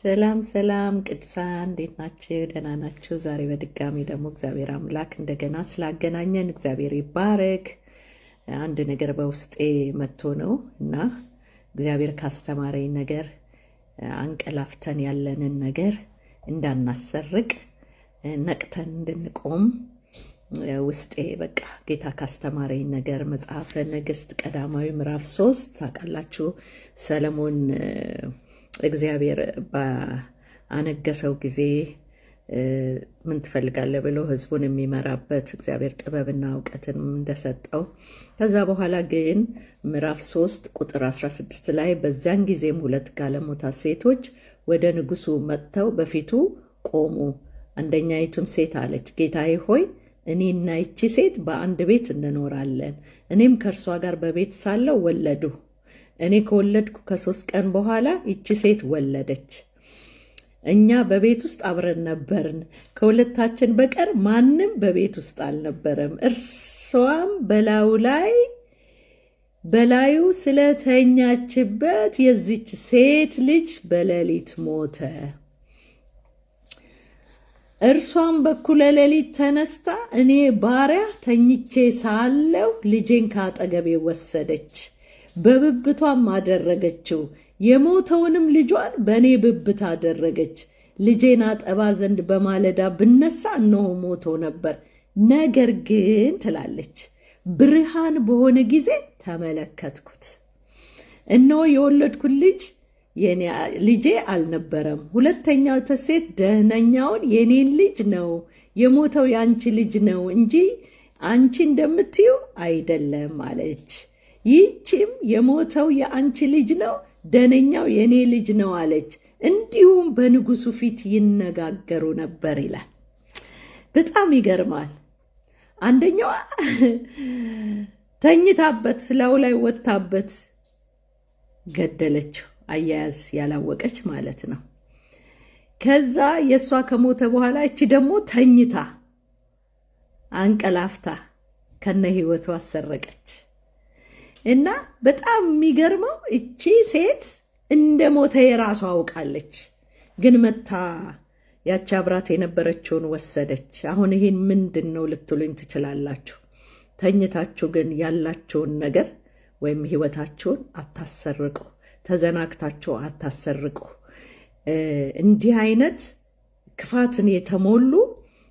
ሰላም ሰላም ቅዱሳን እንዴት ናችሁ? ደህና ናችሁ? ዛሬ በድጋሚ ደግሞ እግዚአብሔር አምላክ እንደገና ስላገናኘን እግዚአብሔር ይባረክ። አንድ ነገር በውስጤ መጥቶ ነው እና እግዚአብሔር ካስተማረኝ ነገር አንቀላፍተን ያለንን ነገር እንዳናሰርቅ ነቅተን እንድንቆም ውስጤ በቃ ጌታ ካስተማረኝ ነገር መጽሐፈ ነገሥት ቀዳማዊ ምዕራፍ 3 ታውቃላችሁ። ሰለሞን እግዚአብሔር በአነገሰው ጊዜ ምን ትፈልጋለህ ብሎ ህዝቡን የሚመራበት እግዚአብሔር ጥበብና እውቀትን እንደሰጠው ከዛ በኋላ ግን ምዕራፍ 3 ቁጥር 16 ላይ በዚያን ጊዜም 2 ጋለሞታ ሴቶች ወደ ንጉሱ መጥተው በፊቱ ቆሙ። አንደኛይቱም ሴት አለች፣ ጌታዬ ሆይ እኔና ይቺ ሴት በአንድ ቤት እንኖራለን። እኔም ከእርሷ ጋር በቤት ሳለው ወለዱ። እኔ ከወለድኩ ከ3 ቀን በኋላ ይቺ ሴት ወለደች። እኛ በቤት ውስጥ አብረን ነበርን፣ ከሁለታችን በቀር ማንም በቤት ውስጥ አልነበረም። እርሷም በላዩ ስለተኛችበት የዚች ሴት ልጅ በሌሊት ሞተ። እርሷም በኩለ ሌሊት ተነስታ እኔ ባሪያ ተኝቼ ሳለሁ ልጄን ከአጠገቤ ወሰደች፣ በብብቷም አደረገችው። የሞተውንም ልጇን በእኔ ብብት አደረገች። ልጄን አጠባ ዘንድ በማለዳ ብነሳ እነሆ ሞቶ ነበር። ነገር ግን ትላለች፣ ብርሃን በሆነ ጊዜ ተመለከትኩት፣ እነሆ የወለድኩት ልጄ አልነበረም። ሁለተኛው ሴት ደህነኛውን የኔን ልጅ ነው፣ የሞተው የአንቺ ልጅ ነው እንጂ አንቺ እንደምትዩ አይደለም አለች። ይህችም የሞተው የአንቺ ልጅ ነው፣ ደህነኛው የኔ ልጅ ነው አለች። እንዲሁም በንጉሱ ፊት ይነጋገሩ ነበር ይላል። በጣም ይገርማል። አንደኛዋ ተኝታበት ስላው ላይ ወጣበት ገደለችው። አያያዝ ያላወቀች ማለት ነው። ከዛ የእሷ ከሞተ በኋላ እቺ ደግሞ ተኝታ አንቀላፍታ ከነ ህይወቷ አሰረቀች። እና በጣም የሚገርመው እቺ ሴት እንደ ሞተ የራሷ አውቃለች፣ ግን መታ ያቺ አብራት የነበረችውን ወሰደች። አሁን ይህን ምንድን ነው ልትሉኝ ትችላላችሁ። ተኝታችሁ ግን ያላችሁን ነገር ወይም ህይወታችሁን አታሰርቁ፣ ተዘናግታችሁ አታሰርቁ። እንዲህ አይነት ክፋትን የተሞሉ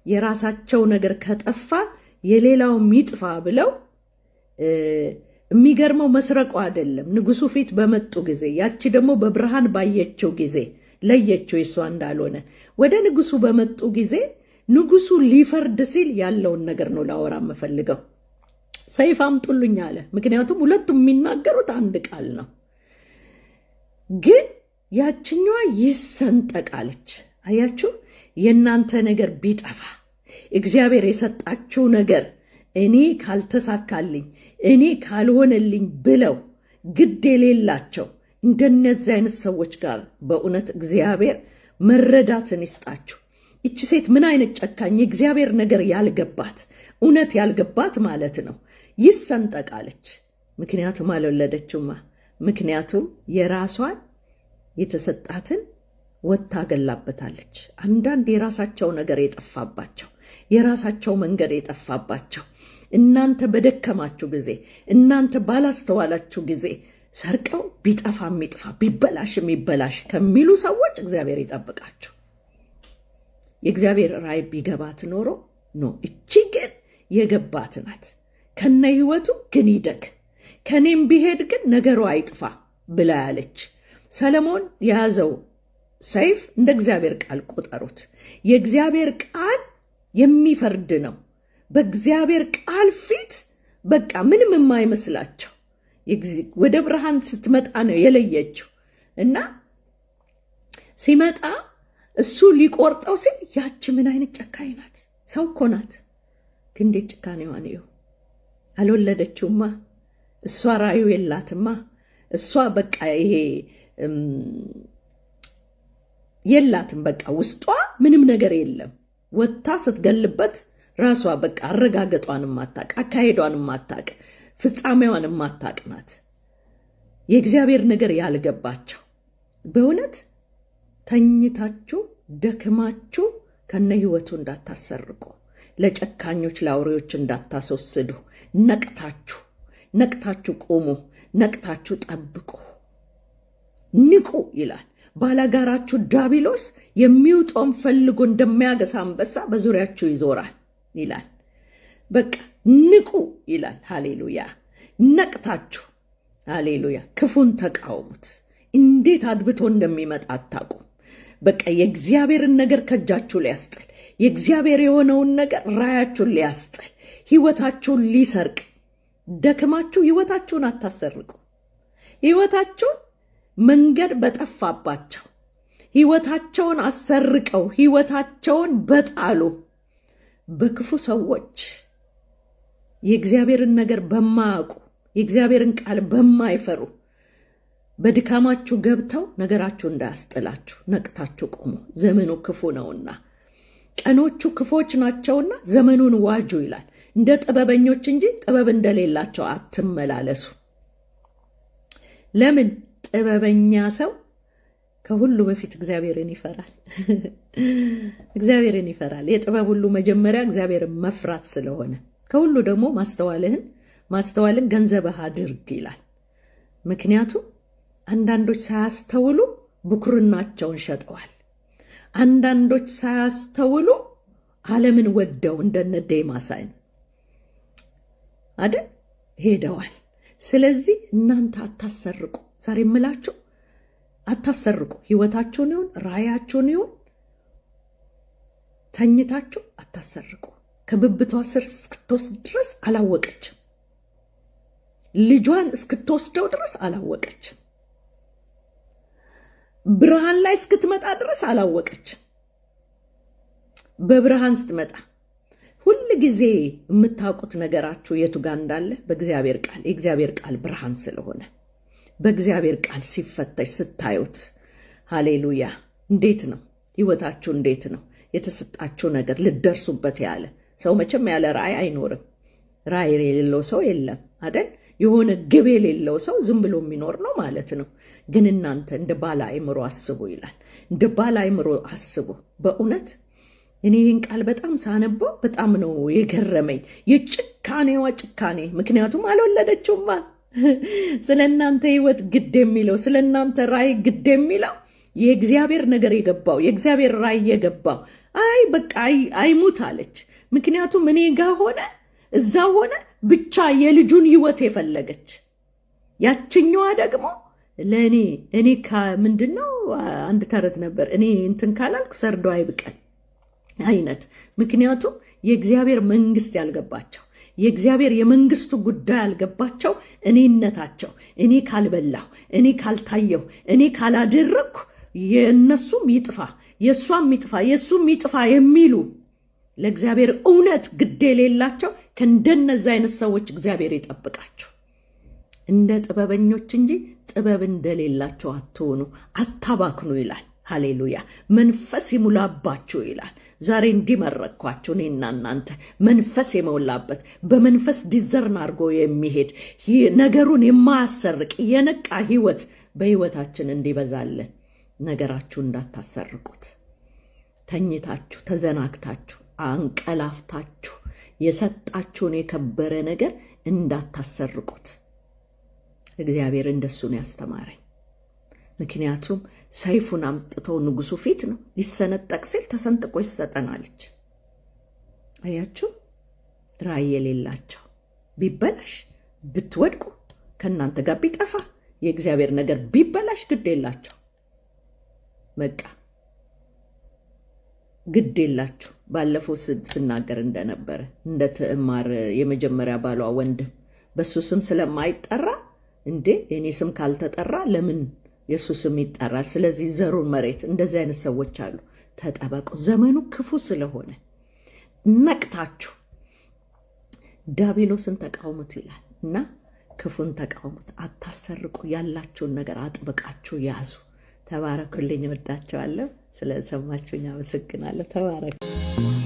የራሳቸው ነገር ከጠፋ የሌላው ሚጥፋ ብለው የሚገርመው መስረቁ አይደለም። ንጉሱ ፊት በመጡ ጊዜ ያቺ ደግሞ በብርሃን ባየችው ጊዜ ለየችው የሷ እንዳልሆነ። ወደ ንጉሱ በመጡ ጊዜ ንጉሱ ሊፈርድ ሲል ያለውን ነገር ነው ላወራ የምፈልገው። ሰይፍ አምጡልኝ አለ። ምክንያቱም ሁለቱም የሚናገሩት አንድ ቃል ነው። ግን ያችኛዋ ይሰንጠቃለች። አያችሁ፣ የእናንተ ነገር ቢጠፋ እግዚአብሔር የሰጣችሁ ነገር እኔ ካልተሳካልኝ እኔ ካልሆነልኝ ብለው ግድ የሌላቸው እንደነዚህ አይነት ሰዎች ጋር በእውነት እግዚአብሔር መረዳትን ይስጣችሁ። ይቺ ሴት ምን አይነት ጨካኝ የእግዚአብሔር ነገር ያልገባት እውነት ያልገባት ማለት ነው። ይሰንጠቃለች። ምክንያቱም አልወለደችውማ። ምክንያቱም የራሷን የተሰጣትን ወታ ገላበታለች። አንዳንድ የራሳቸው ነገር የጠፋባቸው የራሳቸው መንገድ የጠፋባቸው እናንተ በደከማችሁ ጊዜ እናንተ ባላስተዋላችሁ ጊዜ ሰርቀው ቢጠፋ የሚጥፋ ቢበላሽ የሚበላሽ ከሚሉ ሰዎች እግዚአብሔር ይጠብቃችሁ። የእግዚአብሔር ራእይ ቢገባት ኖሮ ነው። እቺ ግን የገባት ናት። ከነ ህይወቱ ግን ይደግ ከኔም ቢሄድ ግን ነገሩ አይጥፋ ብላ ያለች። ሰለሞን የያዘው ሰይፍ እንደ እግዚአብሔር ቃል ቆጠሩት። የእግዚአብሔር ቃል የሚፈርድ ነው። በእግዚአብሔር ቃል ፊት በቃ ምንም የማይመስላቸው ወደ ብርሃን ስትመጣ ነው የለየችው። እና ሲመጣ እሱ ሊቆርጠው ሲል ያች ምን አይነት ጨካኝ ናት! ሰው እኮ ናት፣ ግን እንዴት ጭካኔዋን እዩ! አልወለደችውማ። እሷ ራዩ የላትማ። እሷ በቃ ይሄ የላትም። በቃ ውስጧ ምንም ነገር የለም። ወታ ስትገልበት ራሷ በቃ አረጋገጧን ማታቅ፣ አካሄዷን ማታቅ፣ ፍጻሜዋን ማታቅ ናት። የእግዚአብሔር ነገር ያልገባቸው በእውነት ተኝታችሁ ደክማችሁ ከነ ህይወቱ እንዳታሰርቁ፣ ለጨካኞች ለአውሬዎች እንዳታስወስዱ፣ ነቅታችሁ ቁሙ፣ ነቅታችሁ ጠብቁ፣ ንቁ ይላል። ባላጋራችሁ ዲያብሎስ የሚውጠውን ፈልጎ እንደሚያገሳ አንበሳ በዙሪያችሁ ይዞራል ይላል። በቃ ንቁ ይላል። ሃሌሉያ! ነቅታችሁ፣ ሃሌሉያ! ክፉን ተቃውሙት። እንዴት አድብቶ እንደሚመጣ አታውቁም። በቃ የእግዚአብሔርን ነገር ከእጃችሁ ሊያስጥል፣ የእግዚአብሔር የሆነውን ነገር ራያችሁን ሊያስጥል፣ ህይወታችሁን ሊሰርቅ፣ ደክማችሁ ህይወታችሁን አታሰርቁ። ህይወታችሁን መንገድ በጠፋባቸው ህይወታቸውን አሰርቀው ህይወታቸውን በጣሉ በክፉ ሰዎች የእግዚአብሔርን ነገር በማያውቁ የእግዚአብሔርን ቃል በማይፈሩ በድካማችሁ ገብተው ነገራችሁ እንዳያስጥላችሁ ነቅታችሁ ቁሙ። ዘመኑ ክፉ ነውና፣ ቀኖቹ ክፎች ናቸውና ዘመኑን ዋጁ ይላል። እንደ ጥበበኞች እንጂ ጥበብ እንደሌላቸው አትመላለሱ። ለምን? ጥበበኛ ሰው ከሁሉ በፊት እግዚአብሔርን ይፈራል። እግዚአብሔርን ይፈራል። የጥበብ ሁሉ መጀመሪያ እግዚአብሔርን መፍራት ስለሆነ፣ ከሁሉ ደግሞ ማስተዋልን ገንዘብህ አድርግ ይላል። ምክንያቱም አንዳንዶች ሳያስተውሉ ብኩርናቸውን ሸጠዋል። አንዳንዶች ሳያስተውሉ ዓለምን ወደው እንደነ ዴማስ አይደል ሄደዋል። ስለዚህ እናንተ አታሰርቁ። ዛሬ የምላችሁ አታሰርቁ። ህይወታችሁን ይሁን ራእያችሁን ይሁን ተኝታችሁ አታሰርቁ። ከብብቷ ስር እስክትወስድ ድረስ አላወቀችም። ልጇን እስክትወስደው ድረስ አላወቀችም። ብርሃን ላይ እስክትመጣ ድረስ አላወቀችም። በብርሃን ስትመጣ ሁል ጊዜ የምታውቁት ነገራችሁ የቱ ጋር እንዳለ በእግዚአብሔር ቃል፣ የእግዚአብሔር ቃል ብርሃን ስለሆነ በእግዚአብሔር ቃል ሲፈተሽ ስታዩት፣ ሃሌሉያ! እንዴት ነው ህይወታችሁ? እንዴት ነው የተሰጣችሁ ነገር ልደርሱበት? ያለ ሰው መቼም ያለ ራእይ አይኖርም። ራእይ የሌለው ሰው የለም አይደል? የሆነ ግብ የሌለው ሰው ዝም ብሎ የሚኖር ነው ማለት ነው። ግን እናንተ እንደ ባለ አእምሮ አስቡ ይላል። እንደ ባለ አእምሮ አስቡ። በእውነት እኔ ይህን ቃል በጣም ሳነበው በጣም ነው የገረመኝ። የጭካኔዋ ጭካኔ። ምክንያቱም አልወለደችውማ። ስለ እናንተ ህይወት ግድ የሚለው ስለ እናንተ ራእይ ግድ የሚለው የእግዚአብሔር ነገር የገባው የእግዚአብሔር ራእይ የገባው በቃ አይሙት አለች። ምክንያቱም እኔ ጋር ሆነ እዛ ሆነ ብቻ የልጁን ህይወት የፈለገች። ያችኛዋ ደግሞ እኔ ምንድነው አንድ ተረት ነበር፣ እኔ እንትን ካላልኩ ሰርዶ አይብቀል አይነት። ምክንያቱም የእግዚአብሔር መንግስት ያልገባቸው የእግዚአብሔር የመንግስቱ ጉዳይ ያልገባቸው እኔነታቸው፣ እኔ ካልበላሁ፣ እኔ ካልታየሁ፣ እኔ ካላደረግኩ የእነሱም ይጥፋ የእሷም ይጥፋ የእሱም ይጥፋ የሚሉ ለእግዚአብሔር እውነት ግድ የሌላቸው ከእንደነዚህ አይነት ሰዎች እግዚአብሔር ይጠብቃችሁ። እንደ ጥበበኞች እንጂ ጥበብ እንደሌላቸው አትሆኑ፣ አታባክኑ ይላል። ሃሌሉያ! መንፈስ ይሙላባችሁ ይላል። ዛሬ እንዲመረኳችሁ እኔና እናንተ መንፈስ የሞላበት በመንፈስ ዲዘርን አድርጎ የሚሄድ ነገሩን የማያሰርቅ የነቃ ህይወት በህይወታችን እንዲበዛለን። ነገራችሁ እንዳታሰርቁት። ተኝታችሁ ተዘናግታችሁ አንቀላፍታችሁ የሰጣችሁን የከበረ ነገር እንዳታሰርቁት። እግዚአብሔር እንደሱን ያስተማረኝ። ምክንያቱም ሰይፉን አምጥቶ ንጉሱ ፊት ነው ሊሰነጠቅ ሲል ተሰንጥቆ ይሰጠናለች። አያችሁ፣ ራእይ የሌላቸው ቢበላሽ ብትወድቁ ከእናንተ ጋር ቢጠፋ የእግዚአብሔር ነገር ቢበላሽ ግድ የላቸው። በቃ ግድ የላቸው። ባለፈው ስናገር እንደነበረ እንደ ትዕማር የመጀመሪያ ባሏ ወንድም በሱ ስም ስለማይጠራ እንዴ የኔ ስም ካልተጠራ ለምን የሱ ስም ይጠራል? ስለዚህ ዘሩን መሬት። እንደዚህ አይነት ሰዎች አሉ። ተጠበቁ። ዘመኑ ክፉ ስለሆነ ነቅታችሁ ዲያብሎስን ተቃውሙት ይላል እና ክፉን ተቃውሙት፣ አታሰርቁ። ያላችሁን ነገር አጥብቃችሁ ያዙ። ተባረኩልኝ። እወዳቸዋለሁ። ስለሰማችሁኝ አመሰግናለሁ። ተባረኩ።